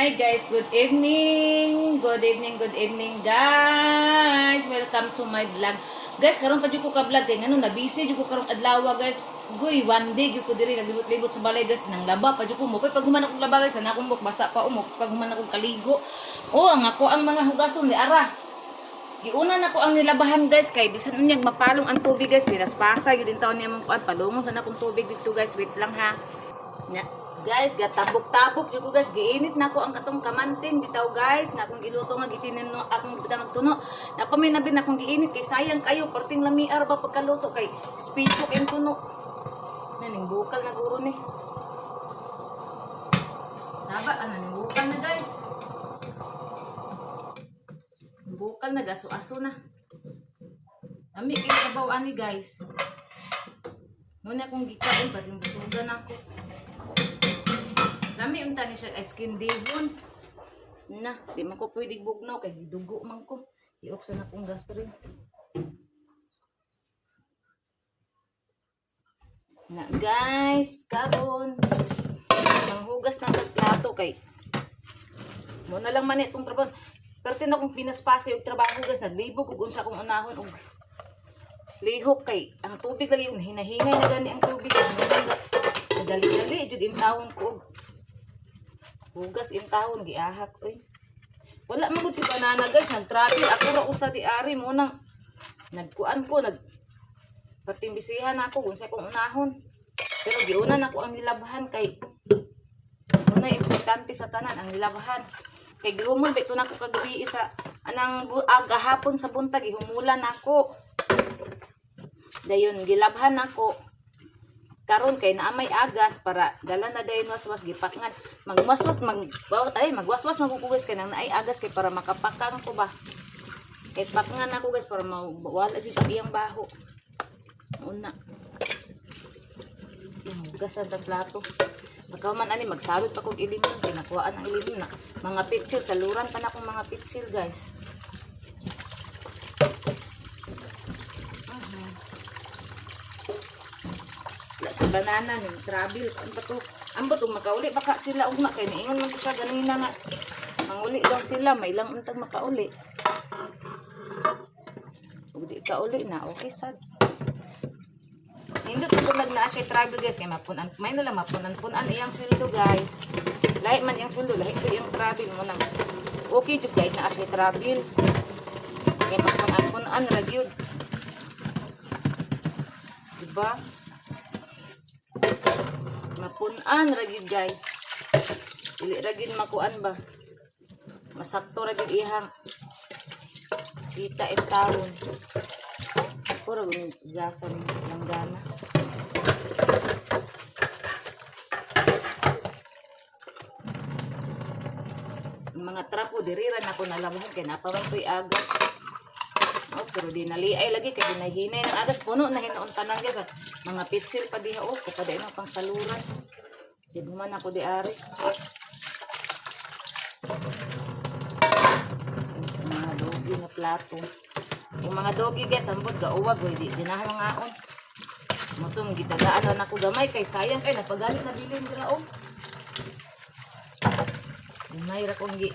Hi guys, good evening. Good evening, good evening guys. Welcome to my vlog. Guys, karon pa jud ko ka vlog kay ngano na busy jud ko karong adlaw guys. Guy, one day jud ko diri naglibot-libot sa balay guys nang laba pa jud ko mo. Pag human akong laba guys, ana akong buk basa pa umok pag human akong kaligo. Oh, ang ako ang mga hugason ni ara. Giuna na ko ang nilabahan guys kay bisan unyag mapalong ang tubig guys, pinaspasa gyud din taon niya mong kuan palungon sana akong tubig dito guys. Wait lang ha. Na, guys, gatabok-tabok jud ko guys, giinit na ko ang katong kamantin bitaw guys, nga akong giluto nga gitinin no akong bitang tuno. Na pa may nabin akong giinit kay sayang kayo perting lamiar ba pagkaluto kay spesok en tuno. Naning bukal na guro ni. Saba ana ning bukal na guys. Bukal na gaso-aso na. Ami kay sabaw ani guys. Muna akong gikaon pati butugan ako. Kami unta ni siya skin devon. Na, di man ko pwede bugnaw kay dugo man ko. Ioksa na kong gastrin. Na guys, karon manghugas ng plato kay mo na lang man itong trabaho. Pero tin akong pinaspasa yung trabaho guys, naglibog ug unsa akong unahon og lihok kay ang tubig lagi yung hinahinay na gani ang tubig. Dali-dali jud in taon ko. Hugas in taon giahak oy. Wala man gud si banana guys, nag-travel ako ra usa di ari mo nang nagkuan ko pating bisihan ako kung sa kong unahon. Pero giuna na ko ang nilabhan kay una importante sa tanan ang nilabhan. Kay gihumol bito na ko kagabi sa anang gahapon sa buntag ihumulan ako. Dayon gilabhan ako. Karon kay naamay agas para dala na dayon waswas gipakngan. Magwaswas magwaswas magugugas kay nang naay agas kay para makapakang ko ba. Kay pakngan ako guys para mawala jud iyang baho. Una. Hugasan ta plato. Pagka man ani magsalot pa kog ilimon kay nakuhaan ang ilimon na. Mga pitsil saluran pa na akong mga pitsil guys. Sa banana ni travel kan pa to ambot ug makauli baka sila ugma kay niingon man ko siya ganina nga manguli daw sila may lang untag makauli ug di ka uli na okay sad hindot ko na siya travel guys kay mapunan may na lang mapunan iyang sweldo guys lahi man iyang sweldo lahi ko iyang travel mo nang okay jud guys na siya travel kay mapunan ra gyud diba mapunan ragid guys dili ragid makuan ba masakto ragid ihang kita in taon puro gasan langgana mga trapo diriran ako nalabahan kay napaman ko'y agas. Oh, pero di naliay lagi kay dinahinay ng agas puno na hinoon tanan guys. Mga pitsil pa diha oh, kada ino pang saluran. Di man ako di ari. Sa mga dogi na plato. Yung mga dogi guys, ambot gauwag oy di dinahan ng aon. Motong gitagaan na ako gamay kay sayang kay napagalit na bilin dira oh. May ra kong gi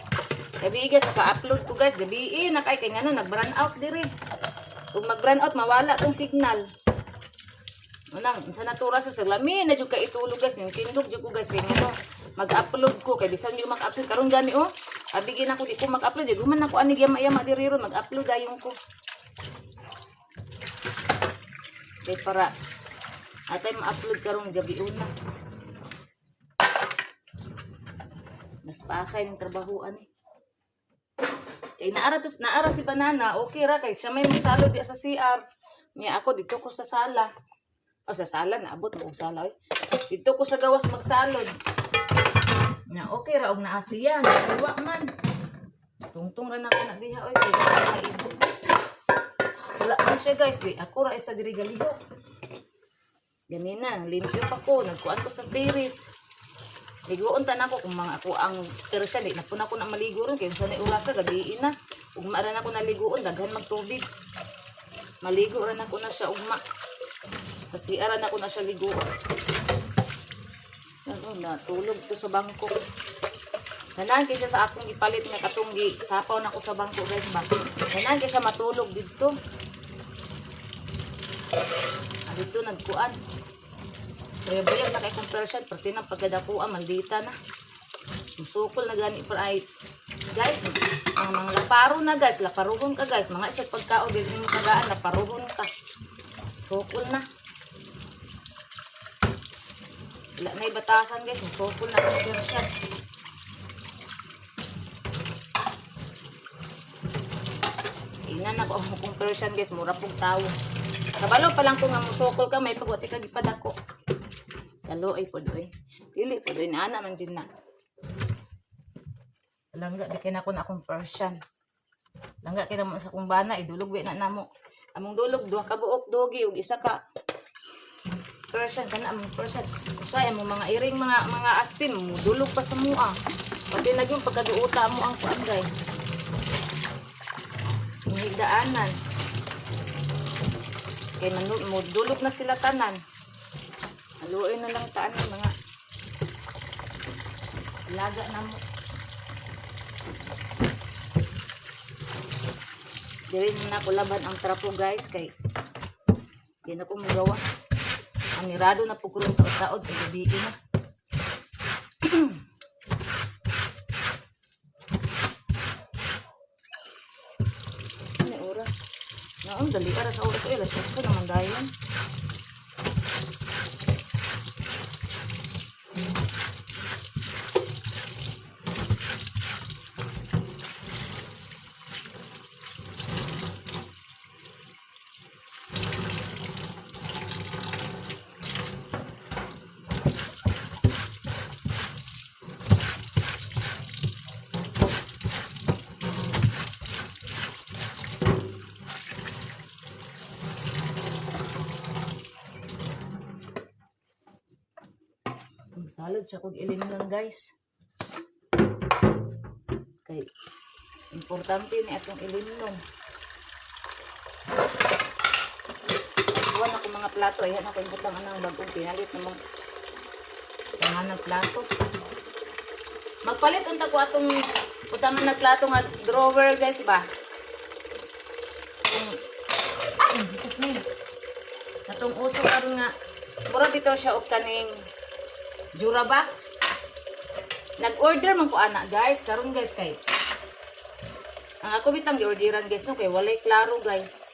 gabi guys, ka-upload ko guys, gabi na kay ngano nag-brand out diri. Kung mag-brand out mawala tong signal. Unang sa natura sa salamin na jud ka itulog guys, ning tindog jud ko guys ngano mag-upload ko kay bisan yung mag-upload karon gani oh. Abigin ako di ko mag-upload, di guman ako ani yama-yama diri ron mag-upload ayon ko. Kay para atay ma-upload karong gabi una. Mas pasay ning trabahoan eh. Kay naara si banana, okay ra kay siya may magsalod di sa CR. Niya ako dito ko sa sala. O sa sala naabot mo sala oy. Dito ko sa gawas magsalod. Na okay ra og naa siya, wa man. Tungtong ra na ko na diha oy, kay naibo. Wala man siya guys, di ako ra isa diri galihok. Ganina, limpyo pa ko, nagkuan ko sa tiris. Liguon ta nako kung mga ako ang pero siya di na puna ko na maligo ron kay sa urasa gabi na ug maaran ako naliguon daghan magtubig maligo ran ako na siya ugma kasi aran ako na siya ligo. Ano na tulog to sa bangko Ganahan kay siya sa akong gipalit nga katong sapaw na ko sa bangko guys ba. Ganahan kay siya matulog dito. Dito nagkuan. Bayag na kay conversion perti nang pagkadakuan maldita na. Musukol na gani para ay guys, ang mga laparo na guys, laparuhon ka guys, mga isip pagkao dito mo tagaan, laparuhon ka. Sukol na. Wala na ibatasan guys, sukol na conversion. Inan ako ang conversion guys, mura pong tao. Kabalo pa lang kung nga musukol ka, may pagwati ka gipadako. Kalo ay po doy. Dili po doy na ana man din na. Langga di kay nako na akong Persian. Langga kay namo sa kong bana idulog na namo. Among dulog duha ka buok dogi ug isa ka Persian kana among Persian. Usay among mga iring mga aspin mo dulog pa sa mua. Pati na yung pagkaduota mo ang kuan guys. Higdaanan. Kay mo dulog na sila tanan. Haluin na lang taan ng mga laga na mo. Dili na ako laban ang trapo guys kay di na ko magawa. Ang nirado na po kulong taod-taod kay gabi na. Ano oras? Naon dali ara sa oras oras ko naman dayon. Salad siya kung ilim lang guys. Kay importante ni atong ilim lang. Buwan ako mga plato. Ayan ako yung butang anang bagong pinalit namang panganang plato. Magpalit unta ko atong butang anang plato nga drawer guys ba. Ay, discipline. Atong uso karon nga mura dito siya og kaning Durabox. Nag-order man ko ana guys. Karon guys kay ang ako bitang gi-orderan guys no kay walay klaro guys.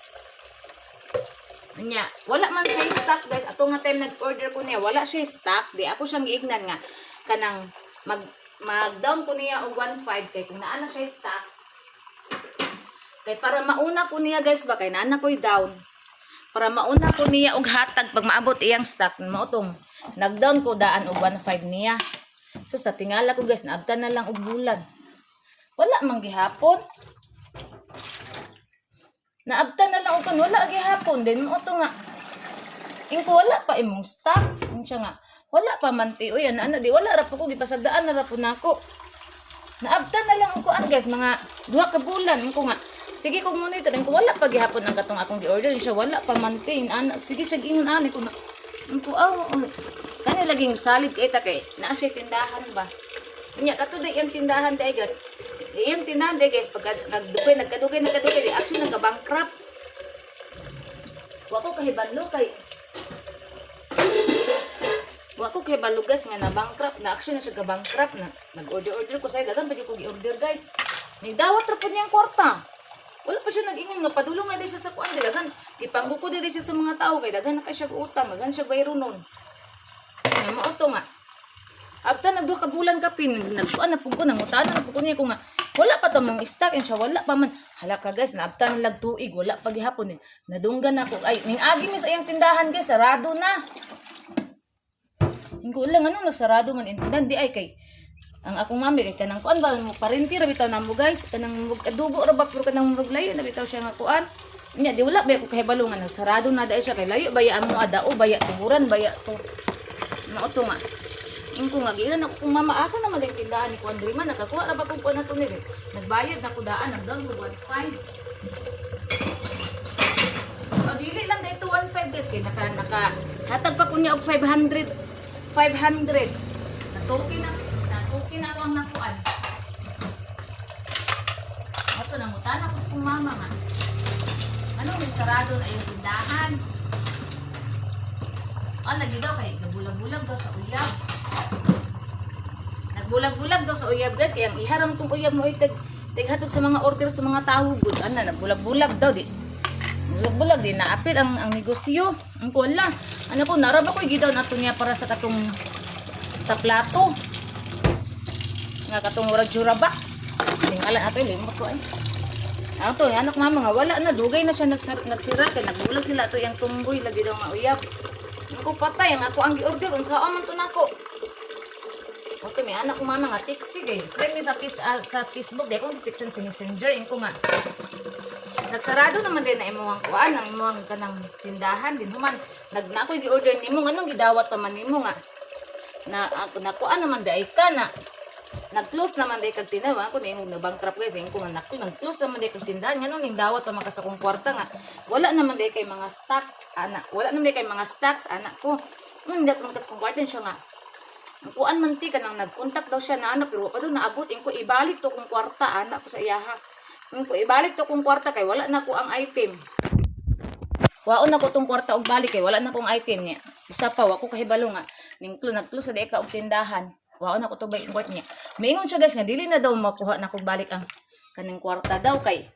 Nya, wala man siya stock guys. Ato nga time nag-order ko niya, wala siya stock. Di ako siyang giignan nga kanang mag-down ko niya og 1.5 kay kung naa na siya stock. Kay para mauna ko niya guys ba kay naa na ko'y down. Para mauna ko niya og hatag pag maabot iyang stock mao tong nag-down ko daan og 1.5 niya. So sa tingala ko guys, naabtan na lang og bulan. Wala man gihapon. Naabtan na lang og kan wala gihapon din mo to nga. Ingko wala pa imong stock. Unsya nga, wala pa man ti oy ana di wala ra po ko gipasagdaan na ra po nako. Naabtan na lang og kuan guys, mga 2 ka bulan ingko nga. Sige kog monitor ingko wala pa gihapon ang katong akong gi-order siya wala pa maintain ana. Sige siya giingon ani ko na. Ingko kani laging salid kay ta kay naa siya tindahan ba. Nya kato di iyang tindahan day guys. Iyang tindahan day guys pag nagkadugay di action nagka-bankrupt. Wa ko kahibalo kay guys nga na bankrupt na action na siya ka-bankrupt na nag-order ko sa dagan pa ko gi-order guys. Nigdawat ra pud niyang kwarta. Wala pa siya nag-ingon nga padulong na di siya sa kuan dagan gipangguko di siya sa mga tao kay dagan na kay siya utang dagan siya bayro nun. Mao to nga. After nagduha ka bulan kapin, nagkuan na pud ko nangutana na pud ko niya ko nga wala pa to mong stock and siya wala pa man. Hala ka guys, naabtan na lag tuig, wala pa gihapon eh. Nadunggan ako. Ay, ning agi mi sa iyang tindahan guys, sarado na. Ingko lang ano nasarado man intindan di ay kay ang akong mami kay kanang kuan ba mo parinti ra bitaw namo guys, kanang adobo ra ba puro kanang murag layo na bitaw siya nga kuan. Nya di wala ba ko kahibalungan sarado na dai siya kay layo baya mo adao baya tuburan baya to. Mao to nga. Ingko nga giran ako kung mama asa na maling tindahan ni Kuan Driman nakakuha ra ba kung kuan nato ni nagbayad na ko daan nagdang 1.5. O dili lang dito 1.5 guys kay naka hatag pa ko niya og 500. Natuki na ako ang nakuan. So, nangutan ako sa kong mama nga. Anong may sarado na yung tindahan? Lagi daw kay nagbulag-bulag daw sa uyab. Nagbulag-bulag daw sa uyab guys. Kaya ang iharam tong uyab mo ay tighatod sa mga order sa mga tao. Good. Nagbulag-bulag daw di. Bulag-bulag di. Naapil ang negosyo. Ang kuwan lang. Ano ko, narab ako gidaw na ito niya para sa katong sa plato. Nga katong murag jurabox. Tingala natin, limot ko ay. Ato, anak mama nga, wala na. Dugay na siya nagsira. Kaya nagbulag sila ito yung tumboy. Lagi daw nga uyab. Ako patay, ang ako ang gi-order. Unsaan man to nako. Okay, may anak ko mama nga, tiksi gay. Friend mi sa Facebook. Dahil kong tiksan sa messenger. Yung ko nga. Nagsarado naman din na imuhang kuan. Ang imuhang kanang tindahan. Din human. Na ako'y gi-order ni mo. Anong gidawat pa man ni mo nga. Na kuan naman dahil ka na. Nag-close naman dahil kag tinawa. Ako na yung nag-bankrupt guys. Yung ko nga nag-close naman dahil kag tindahan. Nga nung dawat pa man ka sa kong kwarta nga. Wala naman dahil kay mga stock. Anak. Wala naman dahil kay mga stocks. Anak ko. Hindi ako man sa kong kwarta siya nga. Ang kuan man ti ka nang nag-contact daw siya na anak. Pero pa doon naabot. Yung ko ibalik to kong kwarta. Anak ko sa iyaha. Yung ko ibalik to kong kwarta kay wala na ko ang item. Waon na ko tong kwarta og balik kay wala na kong item niya. Usa pa wa ko kahibalo nga. Nag-close sa dai ka og tindahan. Waon na ko to bay kwart niya. Maingon siya guys nga dili na daw makuha na kog balik ang kaning kwarta daw kay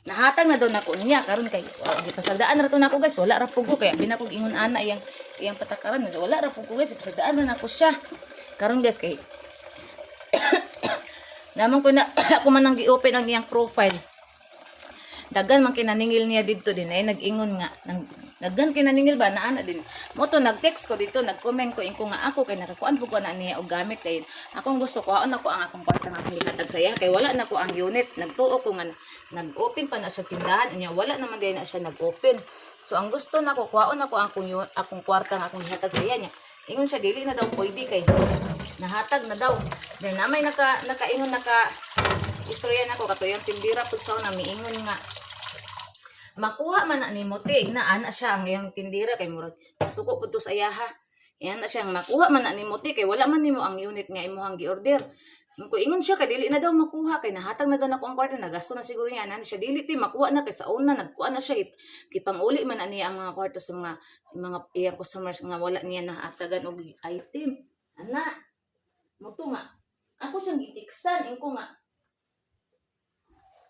nahatag na daw nako niya karon kay gipasagdaan ra to nako guys wala ra pug ko kay binakog ingon ana iyang patakaran wala ra pug ko guys gipasagdaan na nako siya karon guys kay naman ko na ako man nang gi-open ang iyang profile. Daghan man kinaningil niya dito din ay nag-ingon nga daghan kinaningil ba na ana din mo to nag-text ko dito nag-comment ko inko nga ako kay nakakuan pug ko na niya og gamit kay akong gusto ko ako ang akong kwarta nga akong gihatag sa iya kay wala na ko ang unit nagtuo ko nga nag-open pa na siya tindahan niya wala naman din na siya nag-open so ang gusto nako kuhaon ako akong kwarta nga akong gihatag sa iya niya ingon siya dili na daw pwede kay nahatag na daw then namay nakaingon istorya nako katuyang tindira pud sa una miingon nga makuha man na ni Motig na ana siya ang iyang tindira kay murag masuko pud to sa iyaha yan na siya makuha man na ni Motig kay wala man nimo ang unit nga imong gi-order ko ingon siya kay dili na daw makuha kay nahatag na daw nako ang kwarta nagasto na siguro niya ana siya dili ti makuha na kay sa una nagkuha na siya gipanguli man ani ang mga kwarta sa mga iyang customers nga wala niya nahatagan og item ana mo to nga ako siyang gitiksan ingko nga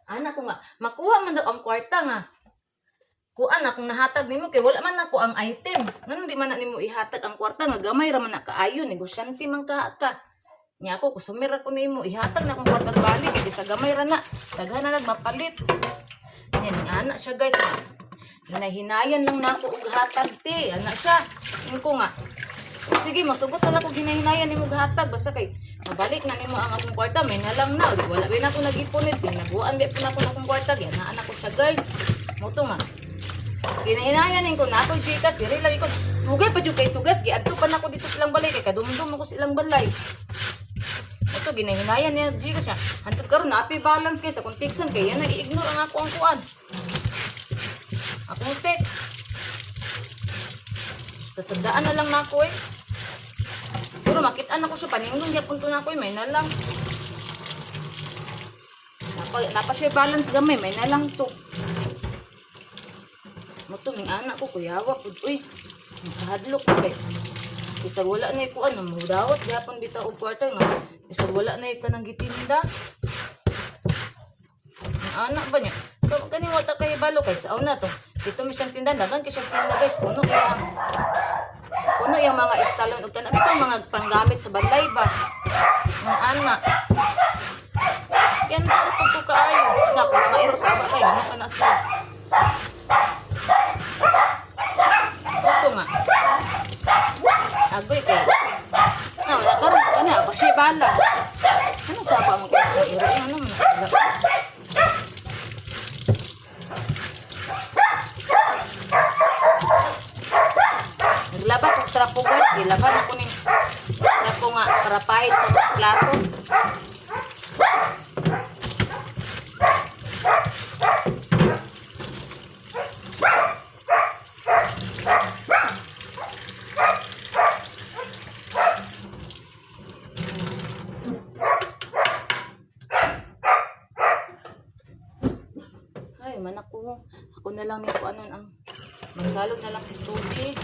ana ko nga makuha man daw ang kwarta nga kuan akong nahatag nimo kay wala man nako ang item ngano di man na nimo ihatag ang kwarta nga gamay ra man na kaayo negosyante man ka nya ako kusumir ako nimo ihatag na akong kwarta balik kay sa gamay ra na daghan na nagmapalit yan ana siya guys na hinahinayan lang nako og hatag ti ana siya ingko nga sige masugot na lang kog hinahinayan nimo hatag basta kay mabalik na nimo ang akong kwarta may nalang na wala ba na ako nag-ipunit pinaguan ba po na ako akong kwarta yan na anak ko siya guys mo to nga kinahinayan ko na ako Gcash diri lang ikot dugay pa jud kay tugas giadto pa nako dito silang balay kay kadumdum ako silang balay ito ginahinayan niya Gcash siya hantud karon na api balance kay sa kung tiksan kay yan nag-ignore ang ako ang kuan akong text kasagdaan na lang nako pero makitaan ako siya paningdong gyapon to nako may na lang napa siya balance gamay may na lang to moto ming anak ko kuyawa pud uy nakahadlok ko kay bisag wala na ko ano mudawat gyapon bitaw og kwarta nga bisag wala na ka nang gitinda ang anak ba niya so kani wata kay balo kay sa una to dito mi siyang tindahan dagan kay siyang tinda guys puno yung mga estalon ug kana bitaw mga panggamit sa balay ba ang anak yan ko kaayo na ko mga eros aba kay mo kana sa ito nga agoy kay wala karon kana ba siya bala ano sa ba mo kay iro ano man naglaba ko trapo guys gilaban ako ning trapo nga para pahit sa plato Ako na lang nito ano ang magsalog na lang ng tubig.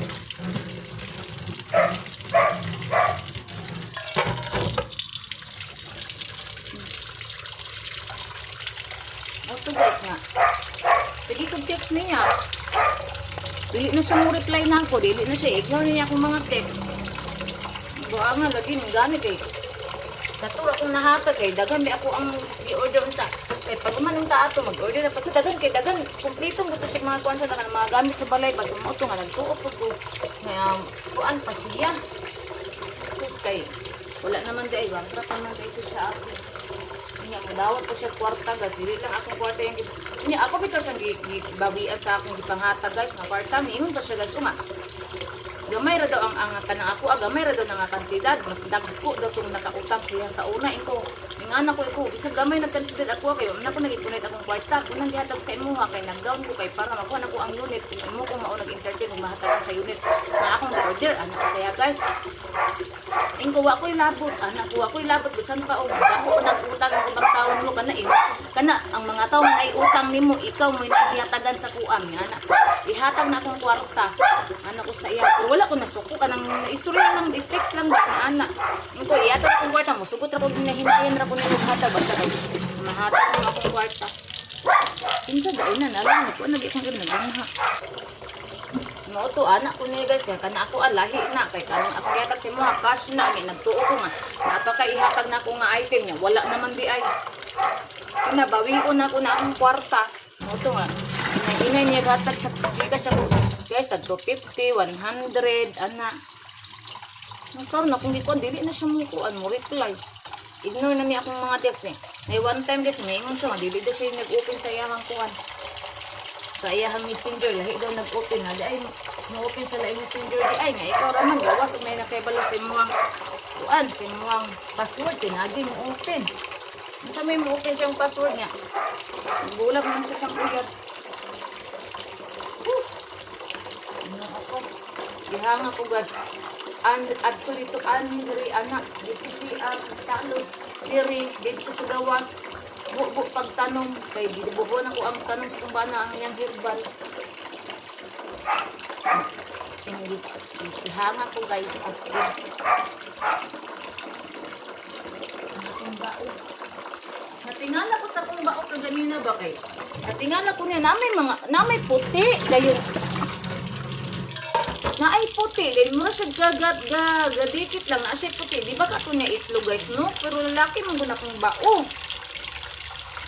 Ito guys nga. Sige kung text niya. Dili na siya mo reply na ako. Dili na siya. Ignore niya akong mga text. Buha nga lagi ng gamit eh. Natura akong nahatag kay dagan may ako ang i-order unta. Eh pag umanong ta ato mag-order na pa sa dagan kay dagan kumpletong gusto siya mga kuan sa dagan mga gamit sa balay ba sa moto nga nagtuop ko. Nga kuan pa siya. Sus kay wala naman dai ba. Trap naman dai ko siya ako. Nya madawat ko siya kwarta guys. Dili lang akong kwarta yung nya ako bitaw siyang gibawian sa akong gipanghatag guys nga kwarta mingon pa siya guys uma. Gamay ra daw ang kanang ako, gamay ra daw nga kantidad, mas dagko daw tong nakautang siya sa una ito. Ning anak ko iko, isang gamay na kantidad ako kay una ko nagipunit akong kwarta, kunang gihatag sa imuha kay nagdown ko kay para makuha nako ang unit. Imo ko mao nag-entertain ug mahatagan sa unit. Nga akong order, anak ko saya guys. Ingko wa ko'y labot, anak ko wa ko'y labot bisan pa og ako nagutang ang ubang taon mo kana ang mga tawo ay utang nimo ikaw mo ihatagan sa kuam nga anak. Ihatag na akong kwarta. Anak ko sa iya. Pero wala ko nasuko kanang istorya lang, text lang ba na anak. Ingko ihatag akong kwarta mo sugot ra ko hinahinayan ra ko nimo hatag basta kay mahatag mo akong kwarta. Kinsa dai na alam ko na di kong ginagawa. No to anak ko ni guys kaya kana ako lahi na kay kanang ako ihatag si mo cash na ni nagtuo ko nga napakaihatag na ko nga item niya wala naman di ay kinabawi ko na akong kwarta no to nga inay niya hatag sa siga siya guys tag 250 100 ana nakaroon na kung di ko dili na siya mo mo reply ignore na niya akong mga text ni may one time guys may ingon siya nga dili daw siya nag-open sa iyang kuan sa iyahang messenger lahi daw nag-open na ay mo-open sa lahi messenger di ay nga ikaw raman gawas ug may nakibalo sa imuhang kuan sa imuhang password tinagi mo open unsa may mo open siyang password niya bulag man siya sa uyab ano ako gihanga ko guys adto dito diri anak dito si talo dito sa gawas bu pagtanong kay dibuhon ako ang tanong sa kumbana ang iyang herbal hindi ihanga ko guys as in ang bao natingala ko sa kong bao kaganina ba kay natingala ko niya na may puti gayon na ay puti din mura siya gadikit lang na siya puti di ba kato niya itlog guys no pero lalaki man guna kong bao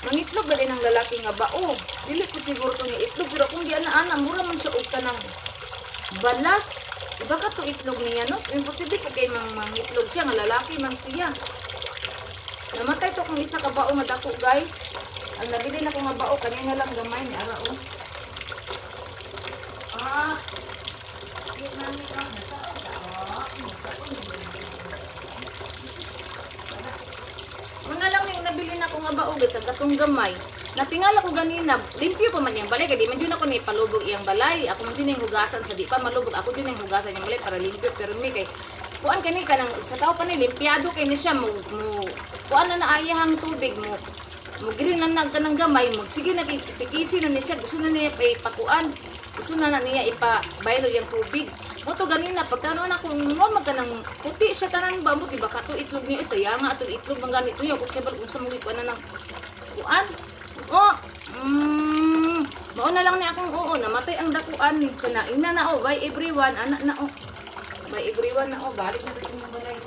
mangitlog ba din ang lalaki nga bao dili ko siguro ko niya itlog pero kung di ana mura man siya og kanang balas iba ka to itlog niya no imposible ko kay mangitlog siya nga lalaki man siya namatay to kung isa ka bao nga dako guys ang nabili na ko nga bao kanina lang gamay ni ara oh mga lang yung nabili na ko nga bao guys ang katong gamay natingala ko ganina limpyo pa man yung balay kaya di man yun ako ni palubog iyang balay ako man din yung hugasan sa di pa malubog ako din yung hugasan yung balay para limpyo pero may kay kuan kani ka nang sa tao pa ni limpyado kay ni siya mo kuan na naayahang tubig mo green na nagkanang gamay mo sige nagkisikisi na ni siya gusto na niya ipakuan gusto na niya ipabaylo yung tubig mo to ganina pagkano na kung mo magkanang puti siya tanan ba mo diba kato itlog niya isa nga ato itlog man ganito yo kung kebal kung sa mo kuan na nang kuan mao na lang ni akong namatay ang dakuan ni kana ina na bye everyone anak na bye everyone na balik na dito ng balay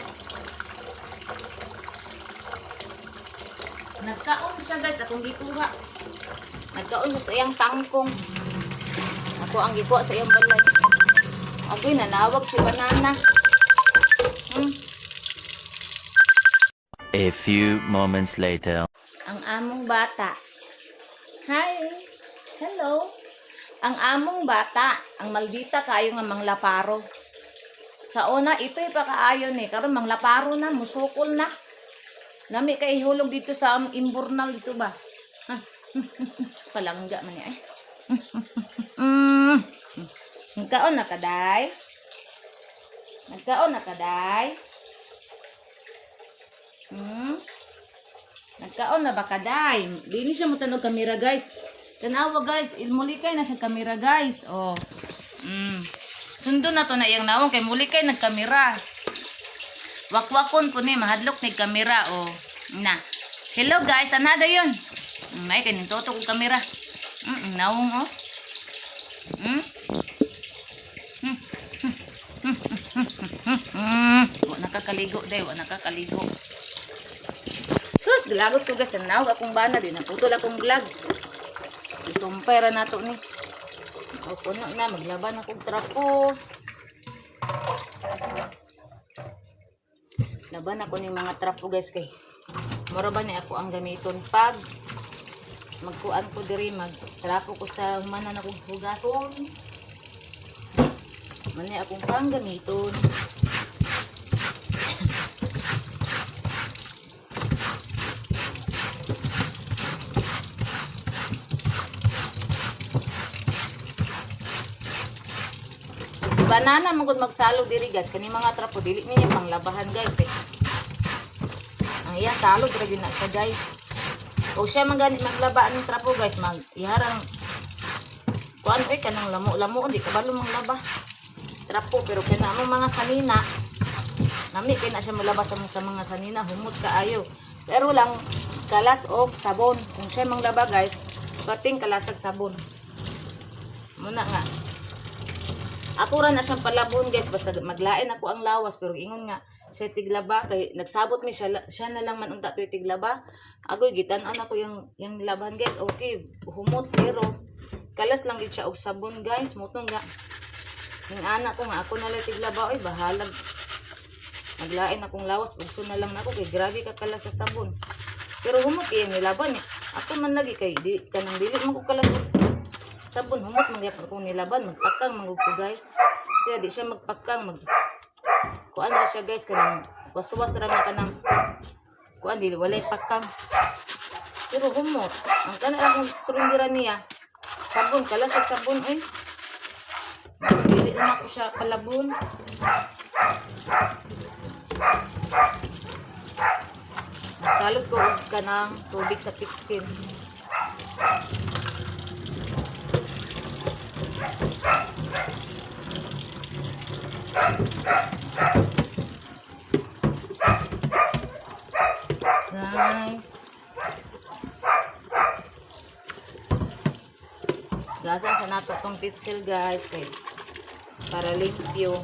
nagkaon siya guys akong gikuha nagkaon siya sa iyang tangkong ako ang gikuha sa iyang balay agoy nanawag si banana A few moments later ang among bata. Hi. Hello. Ang among bata, ang maldita kayo nga manglaparo. Sa una ito'y pakaayon karon manglaparo na, musukol na. Nami kay hulog dito sa imburnal dito ba. Palangga man niya Nagkaon na kaday. Nagkaon na kaday. Nagkaon na ba kaday? Dili siya mo tanog kamera guys. Tanawa guys, ilmulikay na siya kamera guys. Oh. Sundo na to na iyang nawong kay mulikay nagkamera. Wakwakon po ni mahadlok ni kamera oh. Na. Hello guys, anada yon. May kaning toto ko kamera. Nawong oh. Wa nakakaligo day, wa nakakaligo. Sus, gilagot ko guys, naw akong bana din naputol akong vlog. Isumpay na to ni. O puno na maglaban akong trapo. Laban ako ni mga trapo guys kay mura ba ni ako ang gamiton pag magkuan ko diri magtrapo ko sa humanan akong hugaton. Mani akong pang gamiton. Banana magud magsalo diri guys kani mga trapo dili niya panglabahan guys eh. Ang iya salo diri na siya guys. O siya maglaba ang trapo guys mag iharang kuan pa kanang lamo-lamo di kabalo manglaba trapo pero kana mo mga sanina nami kay na siya malaba sa mga sanina humot kaayo. Pero lang kalas og sabon kung siya manglaba guys pating kalasag sabon. Muna nga ako ra na siyang palabon guys basta maglain ako ang lawas pero ingon nga siya tiglaba kay nagsabot mi siya na lang man unta tuy tiglaba agoy gitan-an ako yung laban guys okay humot pero kalas lang gid siya og sabon guys motong nga ning anak ko nga ako na lang tiglaba oy bahalag maglain akong lawas bugso na lang nako kay grabe ka kalas sa sabon pero humot iyang nilaban niya ako man lagi kay di kanang dili man ko kalas sabon humot mangyapon kong nilaban magpakang mangugpo guys siya di siya magpakang kuan ra siya guys kanang waswas ra nga kanang kuan dili walay pakang pero humot ang kana akong surundiran niya sabon kalas sa sabon ay dili na ako siya kalabon salud ko og kanang tubig sa pitsin. Guys gasan sa nato tong pitsil guys kay para limpyo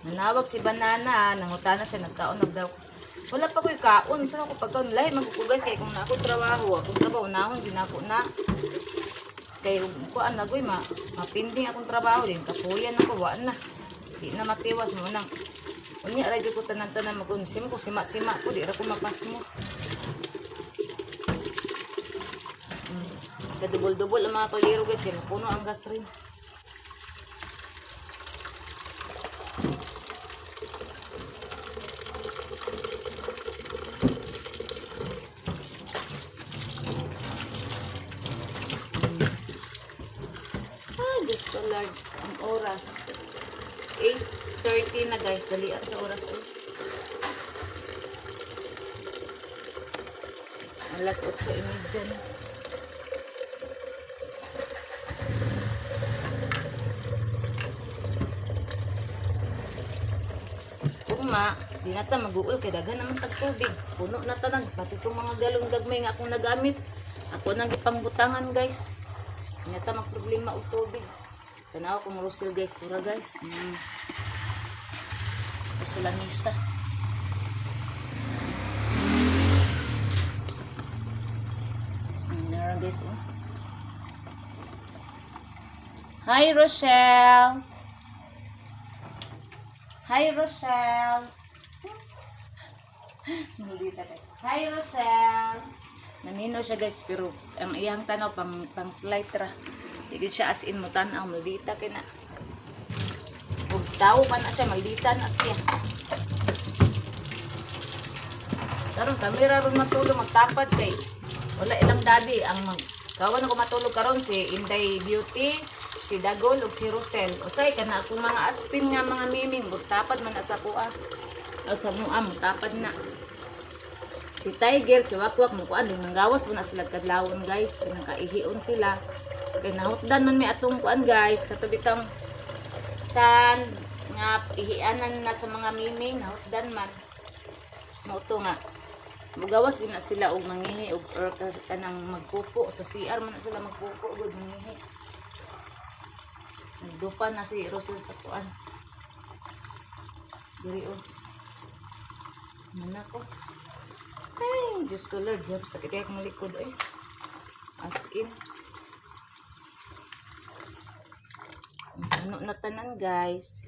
nanawag si banana nangutana siya nagkaon daw wala pa ko'y kaon sa ako pagkaon lahi magkukugas kay kung na ako trabaho nahon ginako na kay kuan nagoy mapinding akong trabaho din kapuyan ako wa na di na matiwas mo nang unya ra gyud ko tanan-tanan magunsim ko sima-sima ko di ra ko mapasmo kadubol-dubol ang mga kaliro guys kaya puno ang gas rin Diyos ko Lord ang oras 8:30 na guys dalian sa oras ko alas 8:30 na kuma di na ta mag-uul kay daghan naman tag tubig puno na tanan pati itong mga galong gagmay nga akong nagamit ako nang ipangbutangan guys di na ta magproblema og tubig tanaw kong rusil guys tura guys ito sila misa naran guys oh. Hi Rochelle. Hi Rochelle. Hi Rochelle. Nanino siya guys pero ang iyang tanaw pang slide ra. Di siya as in mo tanaw maldita kay na. Ug tao pa na siya maldita na siya. Karon kamera ron matulog magtapad kay wala ilang daddy ang kawan ako matulog karon si Inday Beauty. Si Dagol o si Rosel. Usay ka na akong mga aspin nga mga miming. Magtapad man asa ko ah. O sa mua, magtapad na. Si Tiger, si Wakwak, mo kuan, nang gawas mo na sila kadlawon guys. Nakaihion sila. Kaya nahutdan man may atong kuan guys. Katubitang sand nga ihianan na sa mga miming. Nahutdan man. Mauto nga. Mugawas din na sila og mangihi og or kanang magpupo. Sa CR man na sila magpupo og mangihi. Nagdupa na si Rosel sa kuan. Diri o. Mana ko. Ay, Diyos ko Lord, Diyos, sakit kaya kong likod ay. As in. Ano na tanan guys.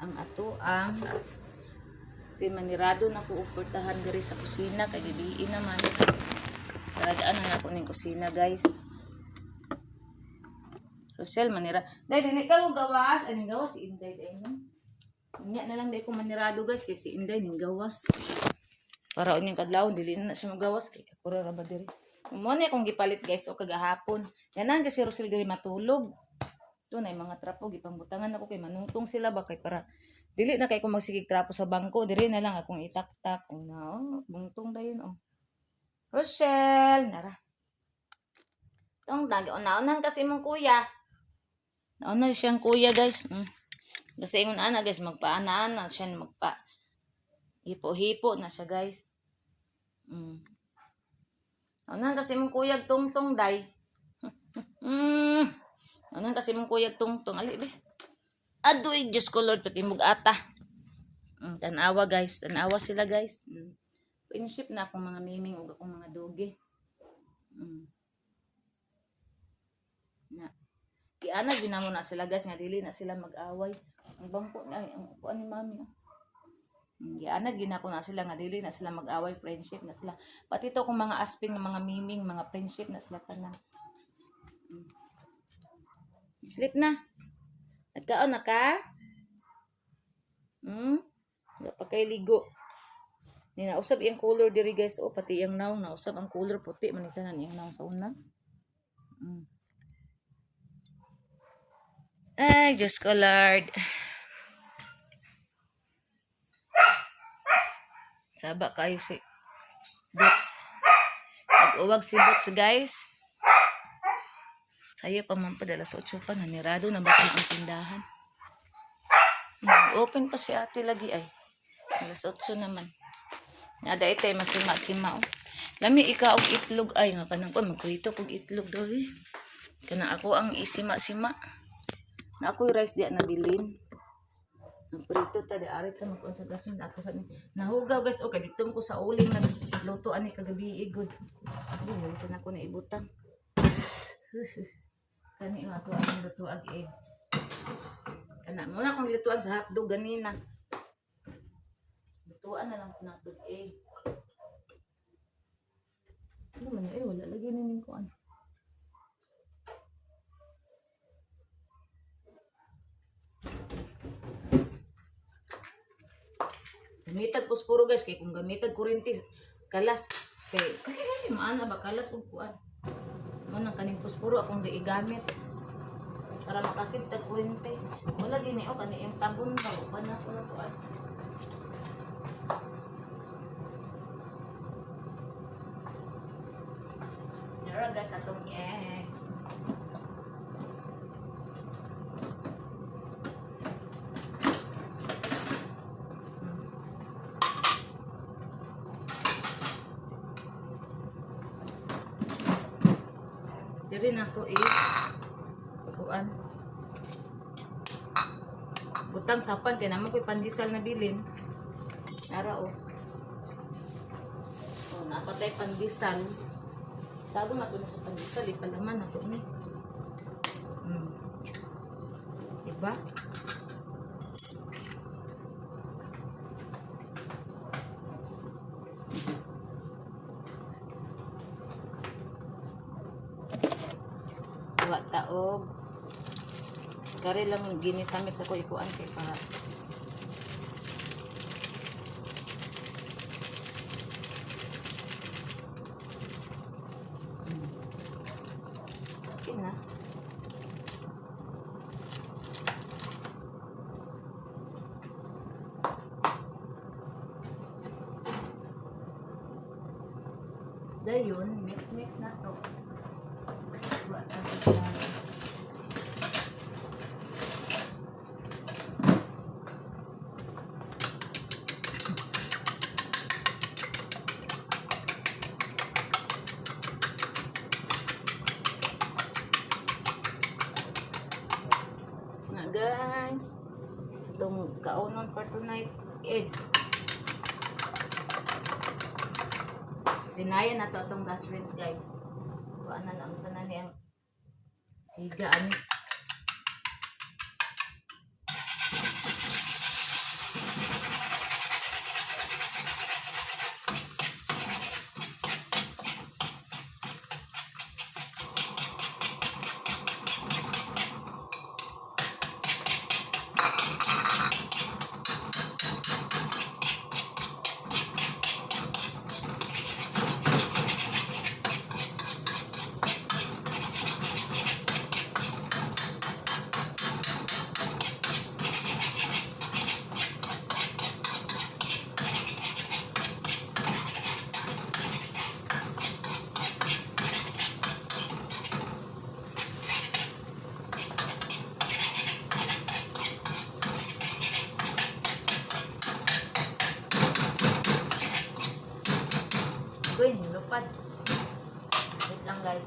Ang ato ang manirado na ko uportahan diri sa kusina. Kay gibiin naman. Saradaan na ako ng kusina guys. Rosel, manira. Dahil hindi ka mo gawas. Anong gawas? Si Inday dahil no? Unya na lang dahil ko manirado guys. Kasi si Inday ning gawas. Para unyang kadlawon, dili na siya magawas. Kaya ako ra ba diri. Muna akong gipalit guys. O kagahapon. Yanan kasi Rosel diri matulog. Doon ay mga trapo. Gipangbutangan ako kay manungtong sila ba. Kay para dili na kay ko magsigig trapo sa bangko. Diri na lang akong itaktak. O na, bungtong dayon o. Rosel, nara. Itong dagi. O naunan kasi mong kuya. Naunan siyang kuya guys. Kasi ingon ana guys. Magpaanaan na siya magpa. Hipo-hipo na siya guys. Naunan kasi mong kuya tungtong day. Naunan kasi mong kuya tungtong. Ali be. Adoy, Diyos ko Lord, pati mong ata. Tanawa guys. Tanawa sila guys. Pinship na akong mga miming o akong mga doge. Na. Kiana, ginamo na sila guys. Nga dili na sila mag-away. Ang bangko na, ang kuan ni mami. Kiana, ginako na sila. Nga dili na sila mag-away. Friendship na sila. Pati ito kung mga asping ng mga miming, mga friendship na sila tanan. Sleep na. Nagkaon na ka? Wala pa kay ligo. Nausap yung color diri guys. O pati yung naong nausap ang color puti. Manitanan yung naong sa una. Ay, Diyos ko Lord. Saba kayo si Boots. Nag-uwag si Boots guys. Sayo pa man pa dala sa 8 pa. Nanirado na ba ang tindahan? Open pa si ate lagi ay. Alas 8 naman. Nada ito ay masima-sima oh. Lami ikaw og itlog ay nga kanang ko magprito kog itlog daw eh. Kana ako ang isima-sima. Na ako rice di na bilin. Magprito ta di ari ka magkonsentrasyon ako sa nahugaw guys okay dito ko sa uling nagluto ani kagabi igod. Dili sa nako na ibutang. Kani nga ako ang luto ag egg. Kana mo na kong lutuan sa hotdog ganina. Lutuan na lang ko na hotdog egg. Ano man wala lagi ning ko ano. Gamitag posporo guys kay kung gamitag kuryente kalas kay maana ba kalas ug kuan. Mo nang kaning posporo akong gigamit para makasip tag kuryente. Wala gini o kani yung tabon ba o na ko na kuan. Dara guys atong egg. Diri na ko kuan. Butang sapan kay naman ko'y pandesal na bilin. Nara o. O napatay pandesal. Sago na to na sa pandesal ipalaman na to ni. Diba? Taog kare lang ginisamit sa ko ikuan kay para okay na Dayon, mix na to. Buat natin yan. Na guys, itong kaunon for tonight egg. Pinayan na to itong gas rinse guys. Kuhaan na lang sana niyang siga ani. Uy, lupad. Wait lang guys.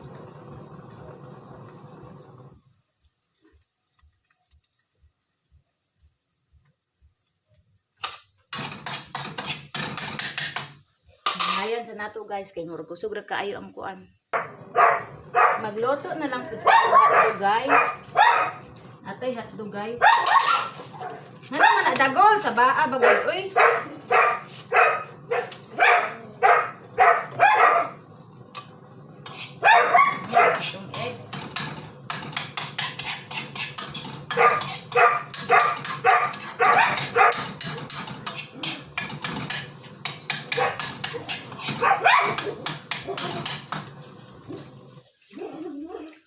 Ngayon sa nato guys, kay murag kusog ra kaayo ang kuan. Magluto na lang pud sa hotdog guys. Atay hotdog guys. Nga naman na dagol sa baa bagod uy. Itong egg.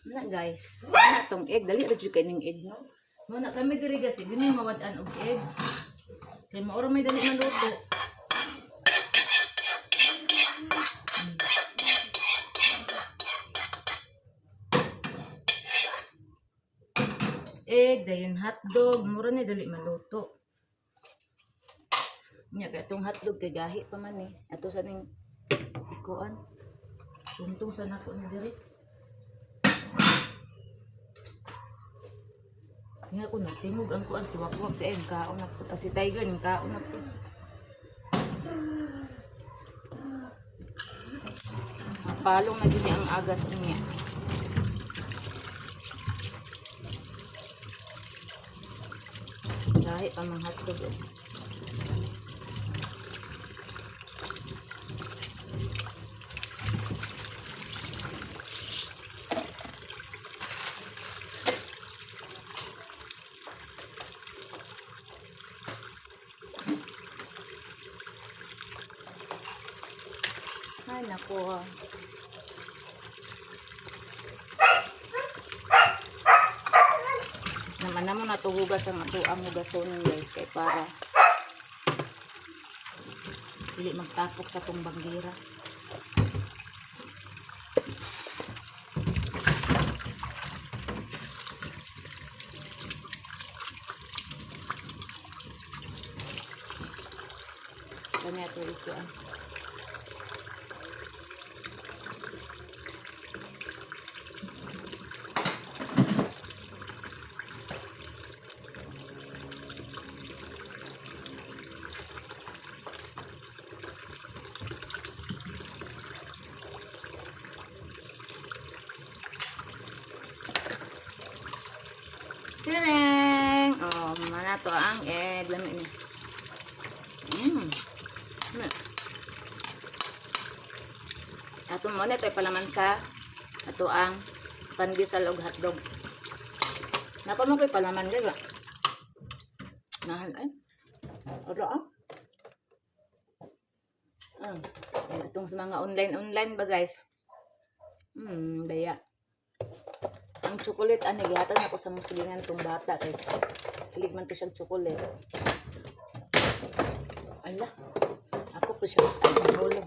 Na guys, na tong egg dali ra jud kay ning egg no. Mo na kami diri guys, dili mawad-an og egg. Kay maoro may dali maluto. Egg, dayon hotdog, mura ni dali maluto. Nya kay itong hotdog kay gahi pa man eh. Ato sa ning ikuan. Tuntong sa nako ni diri. Nga ko nagtingog ang kuan si Wakwak kay ang kaon na pud si Tiger ning kaon na pud. Palong na gini ang agas niya. Gahi pa mang hotdog eh. Ay naku ah. Naman natuhugas ang ato ang hugasonin guys kay para dili magtapok sa tong bangira. Kanya ito ikuan. Tireng! Oh, mana to ang egg. Lami ni. Ato mo na ito palaman sa ato ang pandesal og hotdog. Napa mo ko'y palaman dito. Nahan ay. Oro ah. Itong sa mga online ba guys. Daya. Ang chocolate ani gihatag nako sa musilingan tong bata kay hilig man to siya chocolate. Ala. Ako po siya mahulog.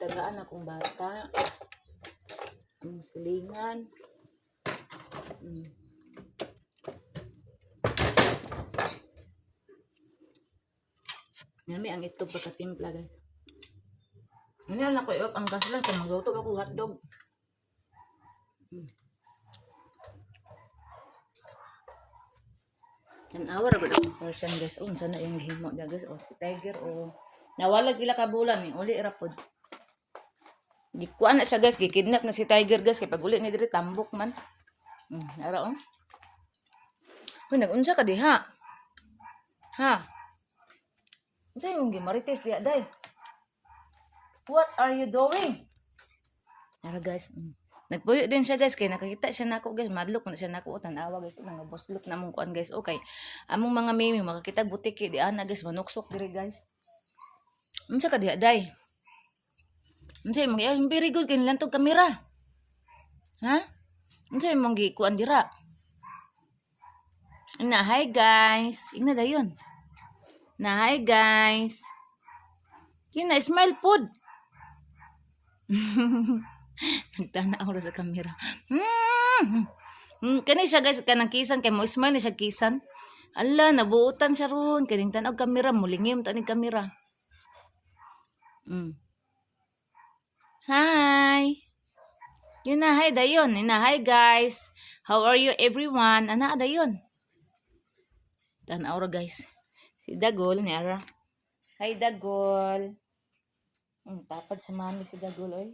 tagaan akong bata. Ang silingan. Nami ang itlog pagkatimpla guys. Ano lang ako iop ang gas lang sa magluto ako hotdog. An hour agad ang person guys. Unsa na yung himo niya guys. O si Tiger o nawala gila ka bulan ni uli rapod. Gikuan na siya guys, gikidnap na si Tiger guys kay pag uli ni diri tambok man. Ara oh. Uy, nag-unsa ka diha? Ha? Unsa yung gimarites diha day? What are you doing? Ara guys. Nagpuyo din siya guys kay nakakita siya nako guys, madlok na siya nako tan-awa guys, mga boslok na mong kuan guys. Okay. Among mga mimi makakita butiki di ana guys, manuksok diri guys. Unsa ka diha day? Unsa imong very good kay nilang tog kamera? Ha? Unsa imong gikuan dira? Na hi guys. Ina dayon. Na hi guys. Kina smile pod. Nagtanaw ra sa camera. Kani siya guys kanang kisan kay mo smile ni siya kisan. Ala nabuutan siya ron kaning tanaw camera mulingim ta ni camera. Hi. Yun na hi dayon. Ina hi guys. How are you everyone? Ana dayon. Tanaw ra guys. Si Dagol ni ara. Hi Dagol. Tapad sa mami si Dagol oy.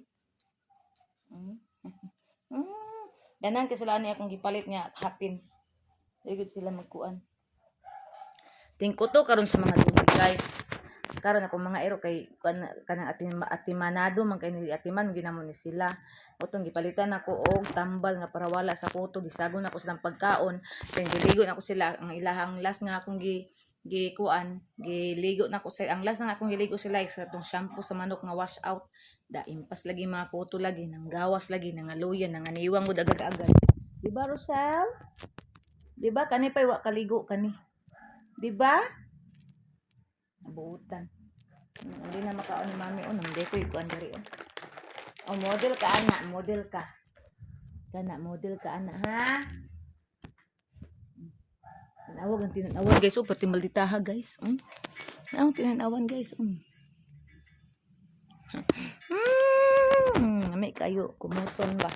Danan kasi sila niya akong gipalit niya hapin. Dili sila magkuan. Tingko to karon sa mga dugay guys. Karon ako mga ero kay kanang atimanado man kay ni atiman ginamon ni sila. Utong gipalitan ako og tambal nga para wala sa kuto, gisagon ako silang pagkaon. Then giligo na ako sila ang ilahang last nga akong gikuan, giligo na ako sa ang last nga akong giligo sila sa tong shampoo sa manok nga wash out. Da impas lagi mga kuto lagi nang gawas lagi nang aluyan nang aniwang gud agad-agad. Di ba Rochelle? Di ba kani pay wa kaligo kani? Di ba? Nabuutan. Hindi na makaon ni mami o nang deko ikuan diri o. O model ka ana, model ka. Kana model ka ana ha. Tinawag ang tinawag guys o pati malditaha guys. Ang tinanawan guys. May kayo kumuton ba?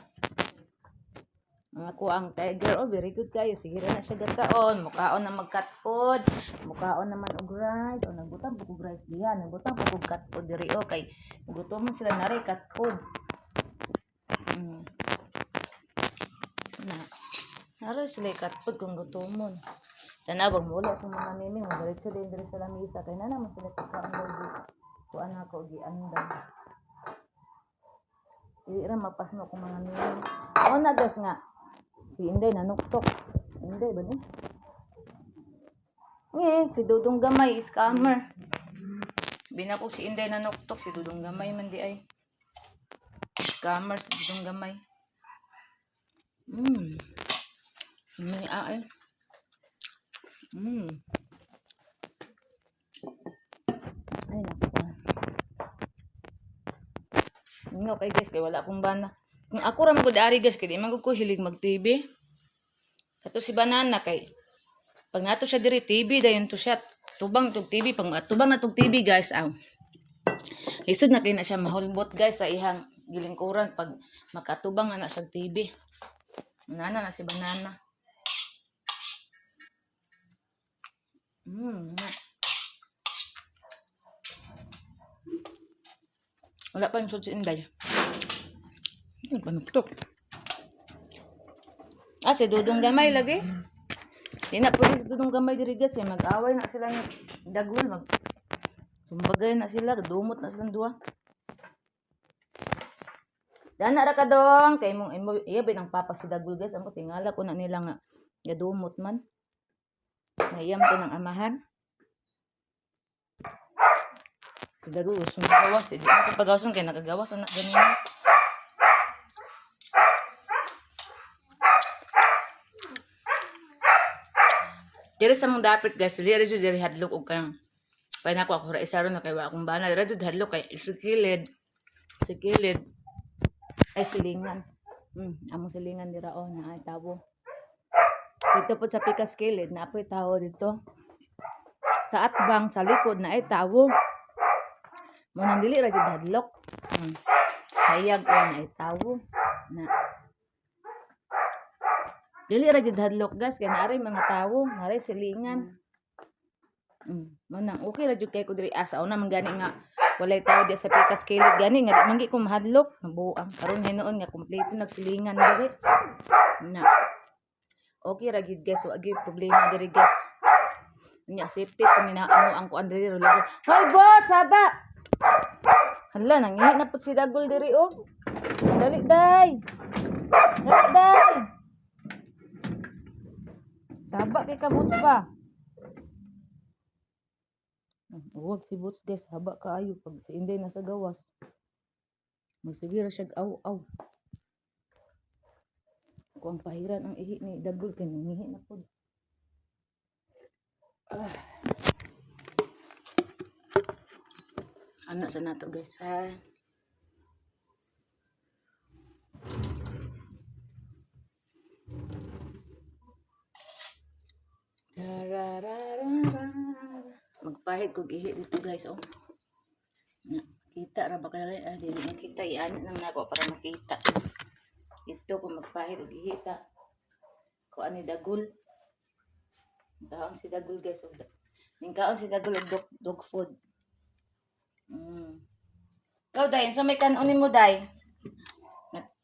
Ako ang Tiger, oh very good kayo. Sige na siya gataon. Mukaon na mag-cut food. Mukaon naman og rice. O nagbutang pug rice diha. Nagbutang pug cut food diri o kay gutom sila na rin cut food. Naro sila cut food kung gutomon. Tanawag mo wala sa mga mimi. Magalit sila diri sa lamisa. Kaya na naman sila pagkaon lagi. Kuan ako giandang. Hindi rin mapasno kung mga mimi. O na guys nga. Si Inday nanuktok. Inday ba din? Si Dudong Gamay, scammer. Binako si Inday nanuktok. Si Dudong Gamay man di ay. Scammer si Dudong Gamay. May ay. Ay naku. Nga kay guys, kay wala akong bana. Kung ako ra magud ari guys, kay di man ko hilig mag-TV. Kato si Banana kay pag nato siya diri TV dayon to siya. Tubang tug TV pag tubang na tug TV guys, Isod na kay na siya mahulbot guys sa ihang gilingkuran pag makatubang na sa TV. Banana na si Banana. Wala pa yung sud si Inday. Panuktok. Si Dudong Gamay lagi. Di na pwede si Dudong Gamay diri guys. Mag-away na sila ng Dagol. Sumbagay na sila. Dumot na silang duwa. Dana ra ka dong. Kay mong iyabay ng papa si Dagol guys. Ang tingala ko na nila nga. Gadumot man. Ngayam ko ng amahan. Si Dagol. Sumagawas. Di na kapagawasan kay nakagawas. Anak ganyan. Diri sa mong dapat guys, diri jud diri hadlok og kang pay nako ako ra isaro na kay wa akong bana. Diri jud hadlok kay isikilid. Sa kilid ay silingan. Among silingan dira na ay tawo. Dito po sa pikas kilid na apoy tawo dito. Sa atbang sa likod na ay tawo. Mo nang dili ra jud hadlok. Hayag na ay tawo na. Dili ra jud hadlok guys kay naari mga tawo, naari silingan. Mo nang okay ra jud kay ko diri asa una man gani nga walay tawo di sa pikas kilid gani nga manggi ko mahadlok nabuang karon hinuon nga kompleto nagsilingan diri. Na. Okay ra gid guys, wa gyud problema diri guys. Nya safety pa ni naamo ang kuan diri ro. Hoy bot, saba. Hala nangihi na pud si dagol diri oh. Dali day. Dali day. Saba kay ka bots ba? Huwag si bots guys, haba kaayo pag si Inday nasa gawas. Magsige ra siya aw-aw. Kung pahiran ang ihi ni dagol kay nangihi na pud. Anak sa nato guys ha. Magpahid kog ihi dito guys oh. Kita ra ba kaya dili makita iyan nang nako para makita. Ito ko magpahid og ihi sa kuan ni dagol. Kaon si dagol guys og kaon si dagol og dog food. Ikaw day, sa may kanon mo day.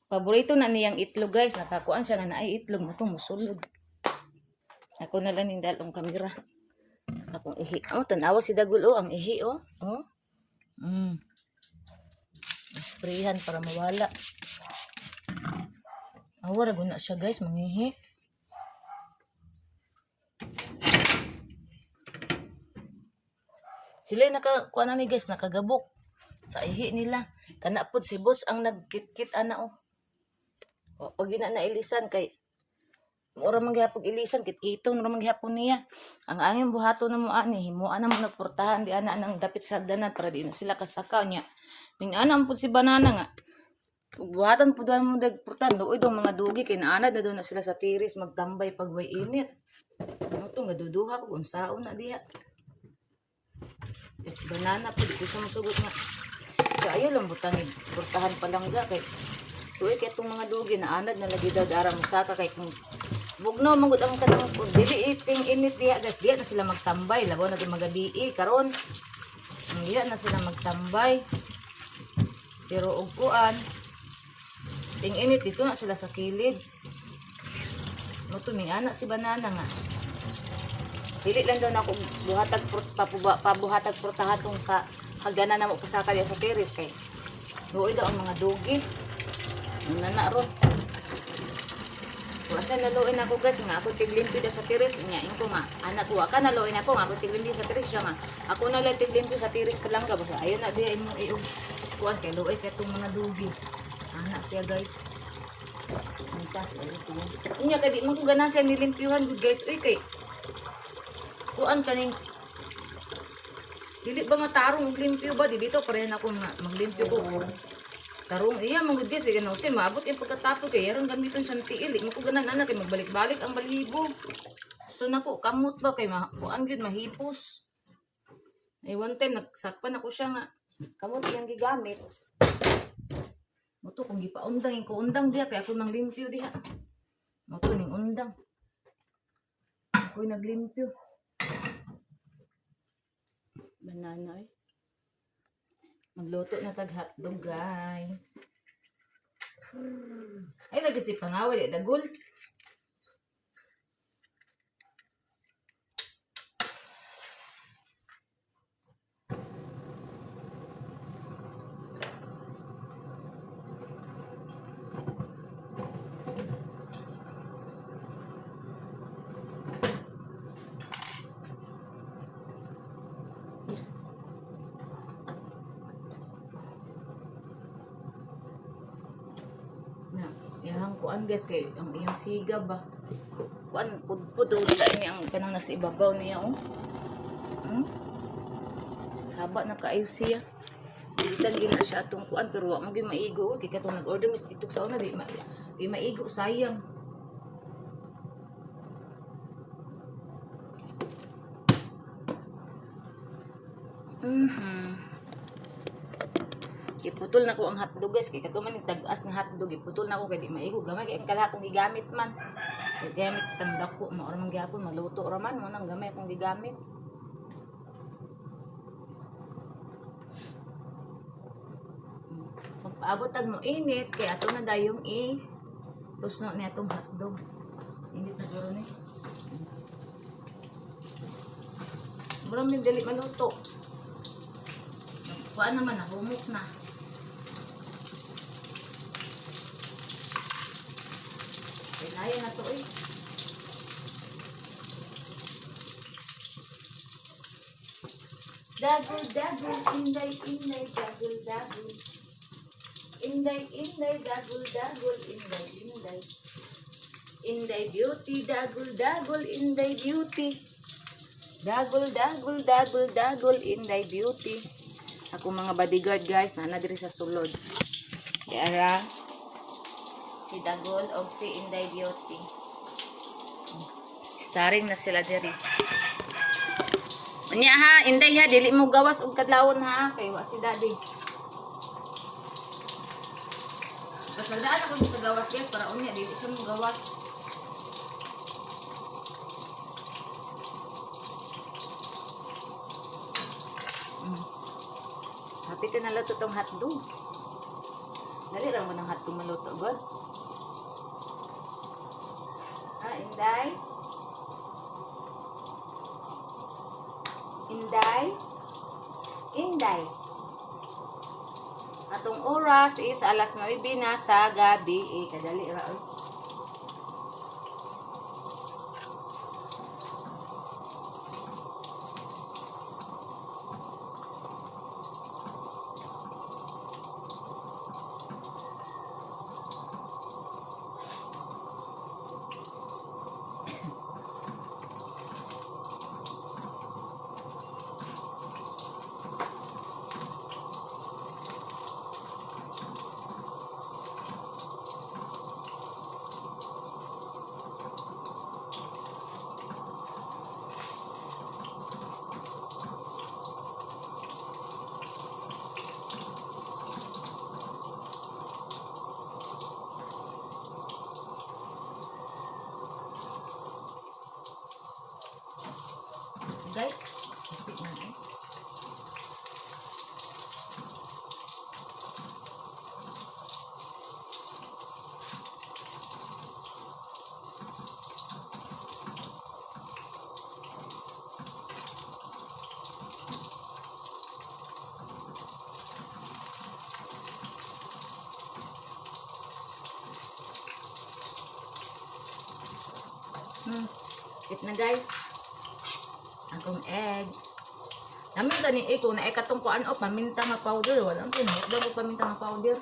Paborito na niyang itlog guys. Nakakuan siya nga na ay itlog mo to musulod. Ako na lang nindalong kamera. Akong ihi. Oh, tanawa si dagol oh, ang ihi oh. Oh. Sprayhan para mawala. Awara guna siya guys, mangihi. Sila nakakuan na ni guys, nakagabok sa ihi nila. Kana pud si boss ang nagkit-kit ana oh. Pag gina na ilisan kay mura man gyapon ilisan kit-kitong ra man gyapon niya. Ang angin buhaton na mo ani, himuan na mo nagportahan di ana nang dapit sa hagdanan para di na sila kasakaw niya. Ning ana pud si banana nga. Buhatan pud mo nagportahan luoy daw mga dugi kay naanad na daw na sila sa tiris magtambay pag way init. Ano to nga duduha ko unsaon na diha. Yes, banana pud ko sa musugot nga. So ayo lang butang portahan pa lang ga kay tuoy kay itong mga dugi na anad na lagi daw dara mo saka kay kung bugno mangud ang kanang kung dili iting init diha gas diha na sila magtambay labaw na magabi karon diha na sila magtambay pero og kuan ting init dito na sila sa kilid mo to ning anak si banana nga dili lang daw na ako buhatag pabuhatag portahatong sa hagdanan na mo pasaka diha sa teres kay luoy daw ang mga dugi nana ron. Wa siya naluoy na ko guys nga ako tiglimpyo da sa tiris niya inko nga anak ko ka naluoy na ko nga ako tiglimpyo sa tiris siya nga ako na lang tiglimpyo sa tiris pa lang ka basta ayon na di mo iog kuan kay luoy kay tong mga dugi anak siya guys ansas ay ko niya kay di man ko ganan siya nilimpyuhan good guys oy kay kuan kaning dili ba matarong limpyo ba dito pareha na ko maglimpyo ko tarong iya manggod guys kay ganun maabot yung pagkatapos kay yaron gamiton sa tiil mo ko ganan anak kay magbalik-balik ang balibo so nako kamot ba kay kuan gyud mahipos ay one time nagsakpan ako siya nga kamot yang gigamit mo to kung gipaundang ko undang diha kay ako nang limpyo diha mo to ning undang ako naglimpyo banana eh. Magluto na tag hotdog guys. Ay lagi si pangawal eh dagol. Yang kuan guys kay ang iyang siga ba kuan pudpud wala ini ang kanang nasa ibabaw niya oh. Saba na kaayo siya gikan gina siya atong kuan pero wa mo gyud maigo kay katong nag-order mis dito sa una di maigo sayang. Iputol na ko ang hotdog guys kay katuman ni tag-as nga hotdog iputol na ko kay di maigo gamay kay ang kala akong gigamit man. Kay gamit tanda ko mao ra man gyapon maluto ra man mo nang gamay akong gigamit. Magpaabot tag mo init kay ato na dayong tusno ni atong hotdog. Init na guro ni. Mura min dali maluto. Kuan naman nahumok na. Kaya na to eh. Dagul, dagul, inday, inday, dagul, dagul. Inday, inday, dagul, dagul, inday, inday. Inday beauty, dagul, dagul, inday beauty. Dagul, dagul, dagul, dagul, inday beauty. Ako mga bodyguard guys, na diri sa sulod. Kaya si Dagol o si Inday Beauty. Starring na sila diri. Unya ha, Inday ha, dili mo gawas og kadlawon ha, kay wa si Daddy. Pasagdaan ako sa gawas guys, para unya dili siya mo gawas. Hapit na luto tong hotdog. Dali lang mo ng hotdog maluto, God. Inday. Inday. Inday. Atong oras is alas 9 na sa gabi. Kadali ra oy. Guys, isip na eh. It na guys. Akong egg. Namin gani kung na katong kuan o paminta nga powder, wala po daw ko paminta nga powder.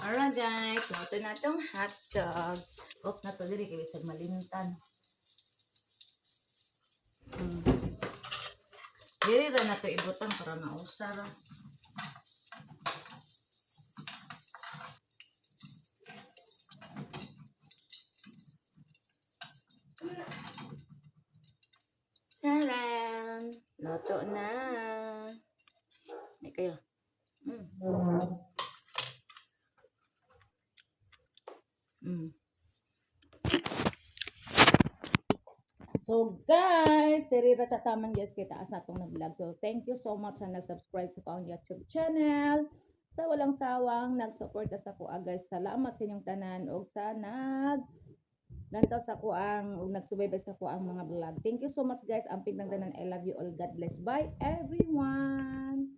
Alright guys, ito na itong hotdog. Off na to diri kaya sa malintan. Diri ra na to ibutang para mausar. Taran! Luto na. May kayo. So guys, diri ra tataman guys kay taas na tong nag-vlog. So thank you so much sa nag-subscribe sa akong YouTube channel. Sa walang sawang nag-support sa ko guys. Salamat sa inyong tanan og sa lantaw sa ko ang ug nagsubaybay sa ko ang mga vlog. Thank you so much guys. Amping ng tanan. I love you all. God bless. Bye everyone.